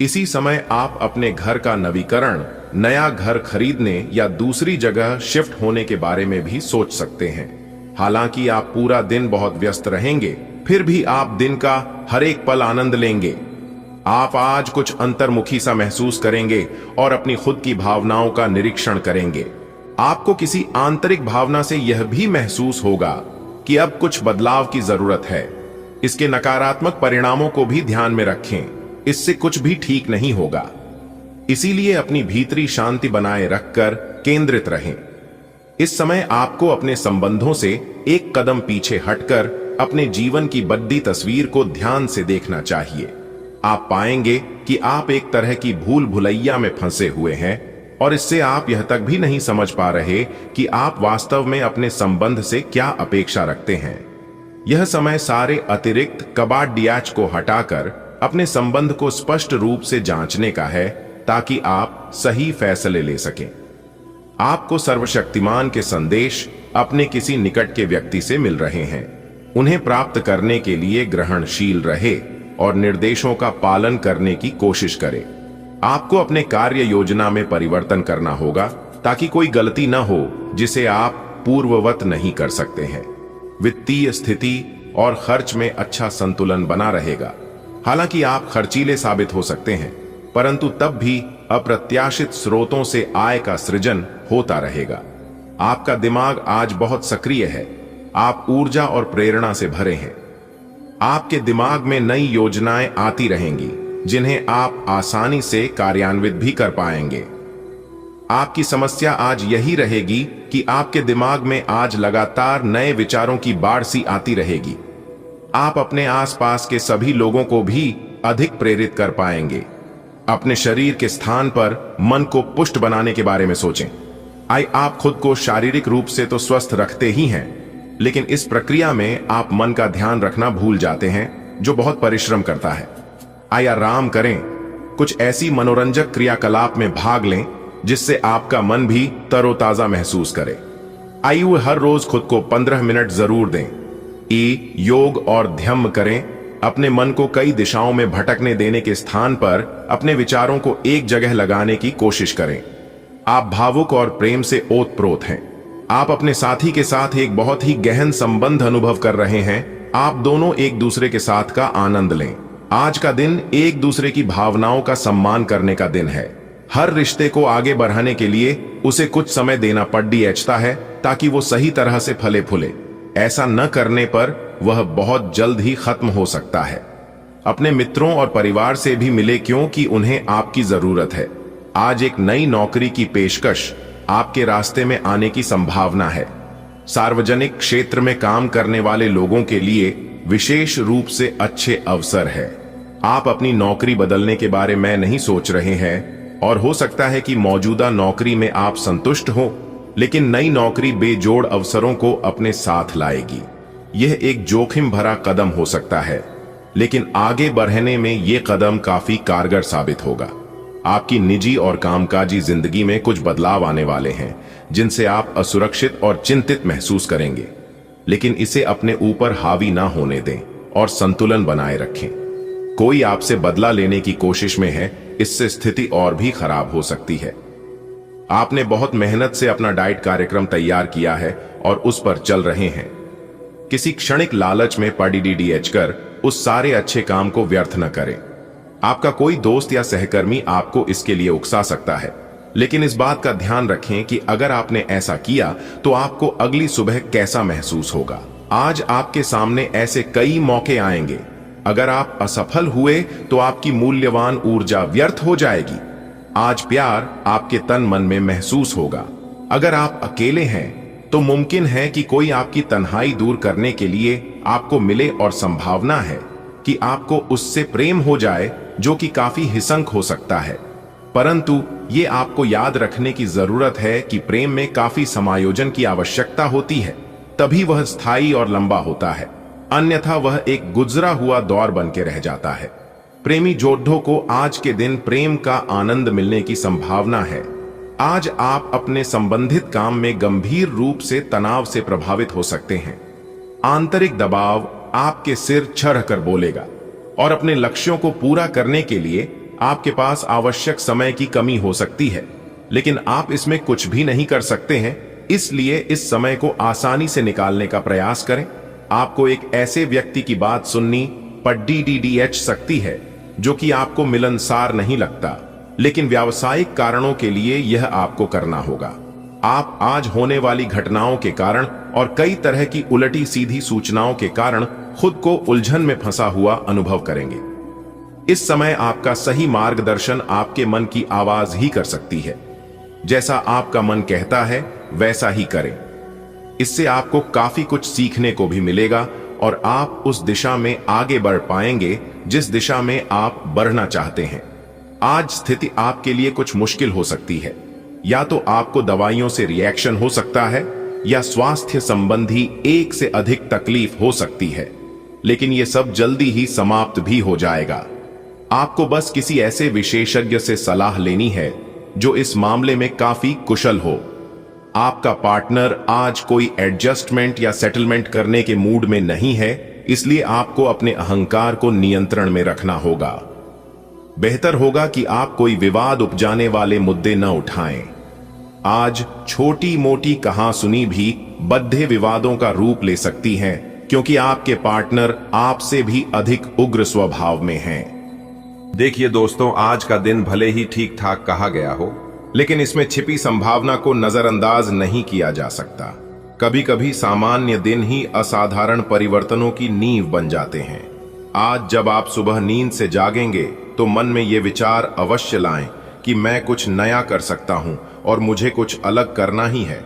इसी समय आप अपने घर का नवीकरण, नया घर खरीदने या दूसरी जगह शिफ्ट होने के बारे में भी सोच सकते हैं। हालांकि आप पूरा दिन बहुत व्यस्त रहेंगे, फिर भी आप दिन का हर एक पल आनंद लेंगे। आप आज कुछ अंतर्मुखी सा महसूस करेंगे और अपनी खुद की भावनाओं का निरीक्षण करेंगे। आपको किसी आंतरिक भावना से यह भी महसूस होगा कि अब कुछ बदलाव की जरूरत है। इसके नकारात्मक परिणामों को भी ध्यान में रखें, इससे कुछ भी ठीक नहीं होगा। इसीलिए अपनी भीतरी शांति बनाए रखकर केंद्रित रहें। इस समय आपको अपने संबंधों से एक कदम पीछे हटकर अपने जीवन की बड़ी तस्वीर को ध्यान से देखना चाहिए। आप पाएंगे कि आप एक तरह की भूल भुलैया में फंसे हुए हैं और इससे आप यह तक भी नहीं समझ पा रहे कि आप वास्तव में अपने संबंध से क्या अपेक्षा रखते हैं। यह समय सारे अतिरिक्त कबाड़ को हटाकर अपने संबंध को स्पष्ट रूप से जांचने का है, ताकि आप सही फैसले ले सकें। आपको सर्वशक्तिमान के संदेश अपने किसी निकट के व्यक्ति से मिल रहे हैं। उन्हें प्राप्त करने के लिए ग्रहणशील रहे और निर्देशों का पालन करने की कोशिश करें। आपको अपने कार्य योजना में परिवर्तन करना होगा, ताकि कोई गलती न हो जिसे आप पूर्ववत नहीं कर सकते हैं। वित्तीय स्थिति और खर्च में अच्छा संतुलन बना रहेगा। हालांकि आप खर्चीले साबित हो सकते हैं, परंतु तब भी अप्रत्याशित स्रोतों से आय का सृजन होता रहेगा। आपका दिमाग आज बहुत सक्रिय है। आप ऊर्जा और प्रेरणा से भरे हैं। आपके दिमाग में नई योजनाएं आती रहेंगी, जिन्हें आप आसानी से कार्यान्वित भी कर पाएंगे। आपकी समस्या आज यही रहेगी कि आपके दिमाग में आज लगातार नए विचारों की बाढ़ सी आती रहेगी। आप अपने आसपास के सभी लोगों को भी अधिक प्रेरित कर पाएंगे। अपने शरीर के स्थान पर मन को पुष्ट बनाने के बारे में सोचें। आप खुद को शारीरिक रूप से तो स्वस्थ रखते ही हैं, लेकिन इस प्रक्रिया में आप मन का ध्यान रखना भूल जाते हैं, जो बहुत परिश्रम करता है। आराम करें। कुछ ऐसी मनोरंजक क्रियाकलाप में भाग लें जिससे आपका मन भी तरोताजा महसूस करे। हर रोज खुद को 15 मिनट जरूर दें। योग और ध्यान करें। अपने मन को कई दिशाओं में भटकने देने के स्थान पर अपने विचारों को एक जगह लगाने की कोशिश करें। आप भावुक और प्रेम से ओतप्रोत हैं। आप अपने साथी के साथ एक बहुत ही गहन संबंध अनुभव कर रहे हैं। आप दोनों एक दूसरे के साथ का आनंद लें। आज का दिन एक दूसरे की भावनाओं का सम्मान करने का दिन है। हर रिश्ते को आगे बढ़ाने के लिए उसे कुछ समय देना पड़ता है, ताकि वो सही तरह से फले फूले। ऐसा न करने पर वह बहुत जल्द ही खत्म हो सकता है। अपने मित्रों और परिवार से भी मिले, क्योंकि उन्हें आपकी जरूरत है। आज एक नई नौकरी की पेशकश आपके रास्ते में आने की संभावना है। सार्वजनिक क्षेत्र में काम करने वाले लोगों के लिए विशेष रूप से अच्छे अवसर है। आप अपनी नौकरी बदलने के बारे में नहीं सोच रहे हैं और हो सकता है कि मौजूदा नौकरी में आप संतुष्ट हो, लेकिन नई नौकरी बेजोड़ अवसरों को अपने साथ लाएगी। यह एक जोखिम भरा कदम हो सकता है, लेकिन आगे बढ़ने में यह कदम काफी कारगर साबित होगा। आपकी निजी और कामकाजी जिंदगी में कुछ बदलाव आने वाले हैं, जिनसे आप असुरक्षित और चिंतित महसूस करेंगे, लेकिन इसे अपने ऊपर हावी ना होने दें और संतुलन बनाए रखें। कोई आपसे बदला लेने की कोशिश में है, इससे स्थिति और भी खराब हो सकती है। आपने बहुत मेहनत से अपना डाइट कार्यक्रम तैयार किया है और उस पर चल रहे हैं। किसी क्षणिक लालच में पड़ीडीडीएच कर उस सारे अच्छे काम को व्यर्थ न करें। आपका कोई दोस्त या सहकर्मी आपको इसके लिए उकसा सकता है, लेकिन इस बात का ध्यान रखें कि अगर आपने ऐसा किया तो आपको अगली सुबह कैसा महसूस होगा। आज आपके सामने ऐसे कई मौके आएंगे। अगर आप असफल हुए तो आपकी मूल्यवान ऊर्जा व्यर्थ हो जाएगी। आज प्यार आपके तन मन में महसूस होगा। अगर आप अकेले हैं तो मुमकिन है कि कोई आपकी तन्हाई दूर करने के लिए आपको मिले और संभावना है कि आपको उससे प्रेम हो जाए, जो कि काफी हिंसक हो सकता है। परंतु ये आपको याद रखने की जरूरत है कि प्रेम में काफी समायोजन की आवश्यकता होती है, तभी वह स्थायी और लंबा होता है, अन्यथा वह एक गुजरा हुआ दौर बन के रह जाता है। प्रेमी जोड़ों को आज के दिन प्रेम का आनंद मिलने की संभावना है। आज आप अपने संबंधित काम में गंभीर रूप से तनाव से प्रभावित हो सकते हैं। आंतरिक दबाव आपके सिर चढ़ कर बोलेगा और अपने लक्ष्यों को पूरा करने के लिए आपके पास आवश्यक समय की कमी हो सकती है, लेकिन आप इसमें कुछ भी नहीं कर सकते हैं। इसलिए इस समय को आसानी से निकालने का प्रयास करें। आपको एक ऐसे व्यक्ति की बात सुननी पड़ीडीडीएच सकती है जो कि आपको मिलनसार नहीं लगता, लेकिन व्यावसायिक कारणों के लिए यह आपको करना होगा। आप आज होने वाली घटनाओं के कारण और कई तरह की उलटी सीधी सूचनाओं के कारण खुद को उलझन में फंसा हुआ अनुभव करेंगे। इस समय आपका सही मार्गदर्शन आपके मन की आवाज ही कर सकती है। जैसा आपका मन कहता है वैसा ही करें। इससे आपको काफी कुछ सीखने को भी मिलेगा और आप उस दिशा में आगे बढ़ पाएंगे जिस दिशा में आप बढ़ना चाहते हैं। आज स्थिति आपके लिए कुछ मुश्किल हो सकती है। या तो आपको दवाइयों से रिएक्शन हो सकता है या स्वास्थ्य संबंधी एक से अधिक तकलीफ हो सकती है, लेकिन यह सब जल्दी ही समाप्त भी हो जाएगा। आपको बस किसी ऐसे विशेषज्ञ से सलाह लेनी है जो इस मामले में काफी कुशल हो। आपका पार्टनर आज कोई एडजस्टमेंट या सेटलमेंट करने के मूड में नहीं है, इसलिए आपको अपने अहंकार को नियंत्रण में रखना होगा। बेहतर होगा कि आप कोई विवाद उपजाने वाले मुद्दे न उठाएं। आज छोटी मोटी कहासुनी भी बड़े विवादों का रूप ले सकती है, क्योंकि आपके पार्टनर आपसे भी अधिक उग्र स्वभाव में हैं। देखिए दोस्तों, आज का दिन भले ही ठीक ठाक कहा गया हो, लेकिन इसमें छिपी संभावना को नजरअंदाज नहीं किया जा सकता। कभी कभी सामान्य दिन ही असाधारण परिवर्तनों की नींव बन जाते हैं। आज जब आप सुबह नींद से जागेंगे तो मन में ये विचार अवश्य लाएं कि मैं कुछ नया कर सकता हूं और मुझे कुछ अलग करना ही है।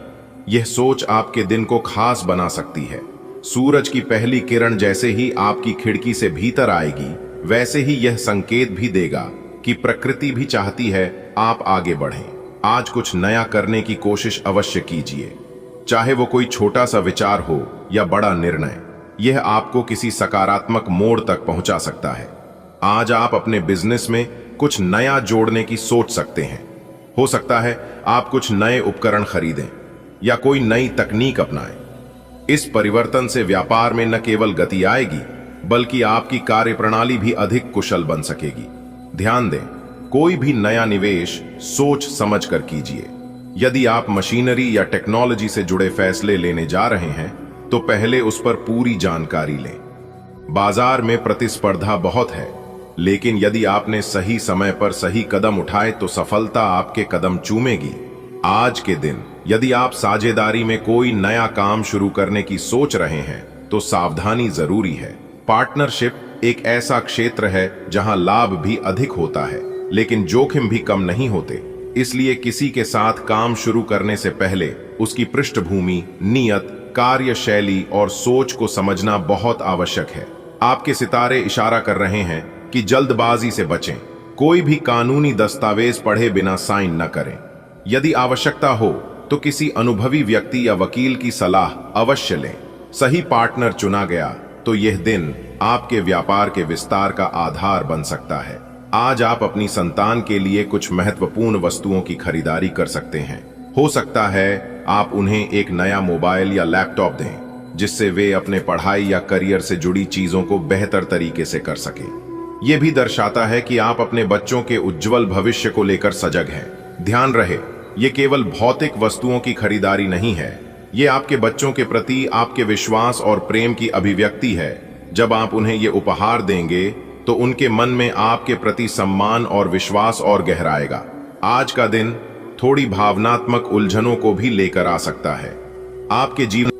यह सोच आपके दिन को खास बना सकती है। सूरज की पहली किरण जैसे ही आपकी खिड़की से भीतर आएगी, वैसे ही यह संकेत भी देगा कि प्रकृति भी चाहती है आप आगे बढ़ें। आज कुछ नया करने की कोशिश अवश्य कीजिए, चाहे वो कोई छोटा सा विचार हो या बड़ा निर्णय। यह आपको किसी सकारात्मक मोड़ तक पहुंचा सकता है। आज आप अपने बिजनेस में कुछ नया जोड़ने की सोच सकते हैं। हो सकता है आप कुछ नए उपकरण खरीदें या कोई नई तकनीक अपनाएं। इस परिवर्तन से व्यापार में न केवल गति आएगी, बल्कि आपकी कार्यप्रणाली भी अधिक कुशल बन सकेगी। ध्यान दें, कोई भी नया निवेश सोच समझ कर कीजिए। यदि आप मशीनरी या टेक्नोलॉजी से जुड़े फैसले लेने जा रहे हैं तो पहले उस पर पूरी जानकारी लें। बाजार में प्रतिस्पर्धा बहुत है, लेकिन यदि आपने सही समय पर सही कदम उठाए तो सफलता आपके कदम चूमेगी। आज के दिन यदि आप साझेदारी में कोई नया काम शुरू करने की सोच रहे हैं तो सावधानी जरूरी है। पार्टनरशिप एक ऐसा क्षेत्र है जहां लाभ भी अधिक होता है, लेकिन जोखिम भी कम नहीं होते। इसलिए किसी के साथ काम शुरू करने से पहले उसकी पृष्ठभूमि, नियत, कार्यशैली और सोच को समझना बहुत आवश्यक है। आपके सितारे इशारा कर रहे हैं कि जल्दबाजी से बचें। कोई भी कानूनी दस्तावेज पढ़े बिना साइन न करें। यदि आवश्यकता हो तो किसी अनुभवी व्यक्ति या वकील की सलाह अवश्य लें। सही पार्टनर चुना गया तो यह दिन आपके व्यापार के विस्तार का आधार बन सकता है। आज आप अपनी संतान के लिए कुछ महत्वपूर्ण वस्तुओं की खरीदारी कर सकते हैं। हो सकता है आप उन्हें एक नया मोबाइल या लैपटॉप दें, जिससे वे अपने पढ़ाई या करियर से जुड़ी चीजों को बेहतर तरीके से कर सकें। यह भी दर्शाता है कि आप अपने बच्चों के उज्जवल भविष्य को लेकर सजग हैं। ध्यान रहे, ये केवल भौतिक वस्तुओं की खरीदारी नहीं है, ये आपके बच्चों के प्रति आपके विश्वास और प्रेम की अभिव्यक्ति है। जब आप उन्हें ये उपहार देंगे तो उनके मन में आपके प्रति सम्मान और विश्वास और गहराएगा। आज का दिन थोड़ी भावनात्मक उलझनों को भी लेकर आ सकता है। आपके जीवन